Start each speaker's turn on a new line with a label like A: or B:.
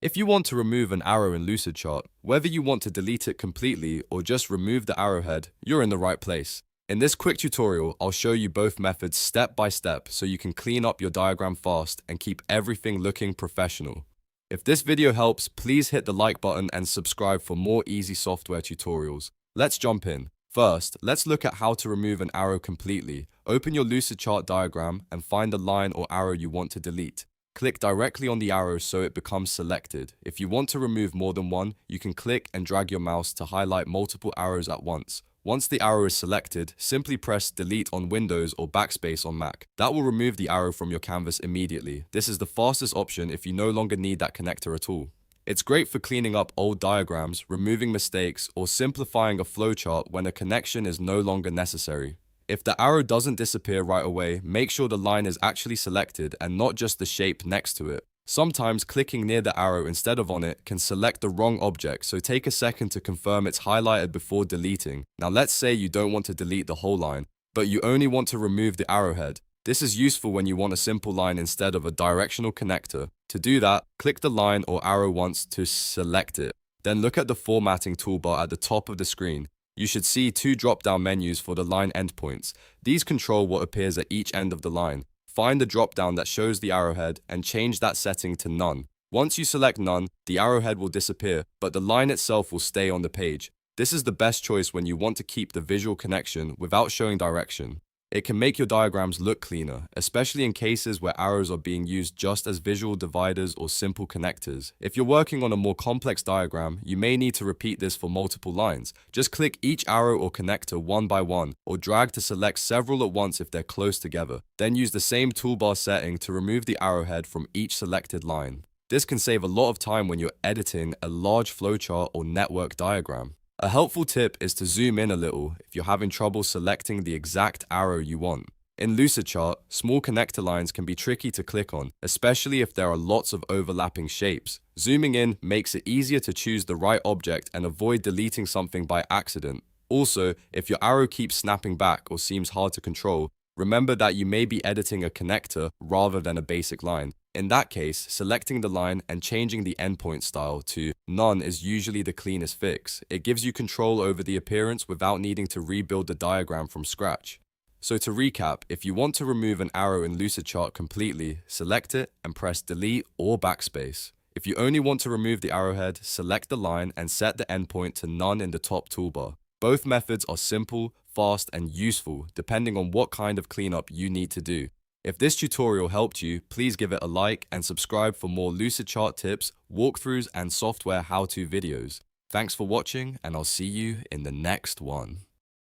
A: If you want to remove an arrow in Lucidchart, whether you want to delete it completely or just remove the arrowhead, you're in the right place. In this quick tutorial, I'll show you both methods step by step so you can clean up your diagram fast and keep everything looking professional. If this video helps, please hit the like button and subscribe for more easy software tutorials. Let's jump in. First, let's look at how to remove an arrow completely. Open your Lucidchart diagram and find the line or arrow you want to delete. Click directly on the arrow so it becomes selected. If you want to remove more than one, you can click and drag your mouse to highlight multiple arrows at once. Once the arrow is selected, simply press Delete on Windows or Backspace on Mac. That will remove the arrow from your canvas immediately. This is the fastest option if you no longer need that connector at all. It's great for cleaning up old diagrams, removing mistakes, or simplifying a flowchart when a connection is no longer necessary. If the arrow doesn't disappear right away, make sure the line is actually selected and not just the shape next to it. Sometimes clicking near the arrow instead of on it can select the wrong object, so take a second to confirm it's highlighted before deleting. Now let's say you don't want to delete the whole line, but you only want to remove the arrowhead. This is useful when you want a simple line instead of a directional connector. To do that, click the line or arrow once to select it. Then look at the formatting toolbar at the top of the screen. You should see two drop-down menus for the line endpoints. These control what appears at each end of the line. Find the drop-down that shows the arrowhead and change that setting to none. Once you select none, the arrowhead will disappear, but the line itself will stay on the page. This is the best choice when you want to keep the visual connection without showing direction. It can make your diagrams look cleaner, especially in cases where arrows are being used just as visual dividers or simple connectors. If you're working on a more complex diagram, you may need to repeat this for multiple lines. Just click each arrow or connector one by one, or drag to select several at once if they're close together. Then use the same toolbar setting to remove the arrowhead from each selected line. This can save a lot of time when you're editing a large flowchart or network diagram. A helpful tip is to zoom in a little if you're having trouble selecting the exact arrow you want. In Lucidchart, small connector lines can be tricky to click on, especially if there are lots of overlapping shapes. Zooming in makes it easier to choose the right object and avoid deleting something by accident. Also, if your arrow keeps snapping back or seems hard to control, remember that you may be editing a connector rather than a basic line. In that case, selecting the line and changing the endpoint style to none is usually the cleanest fix. It gives you control over the appearance without needing to rebuild the diagram from scratch. So to recap, if you want to remove an arrow in Lucidchart completely, select it and press Delete or Backspace. If you only want to remove the arrowhead, select the line and set the endpoint to none in the top toolbar. Both methods are simple, fast, and useful depending on what kind of cleanup you need to do. If this tutorial helped you, please give it a like and subscribe for more Lucidchart tips, walkthroughs, and software how-to videos. Thanks for watching, and I'll see you in the next one.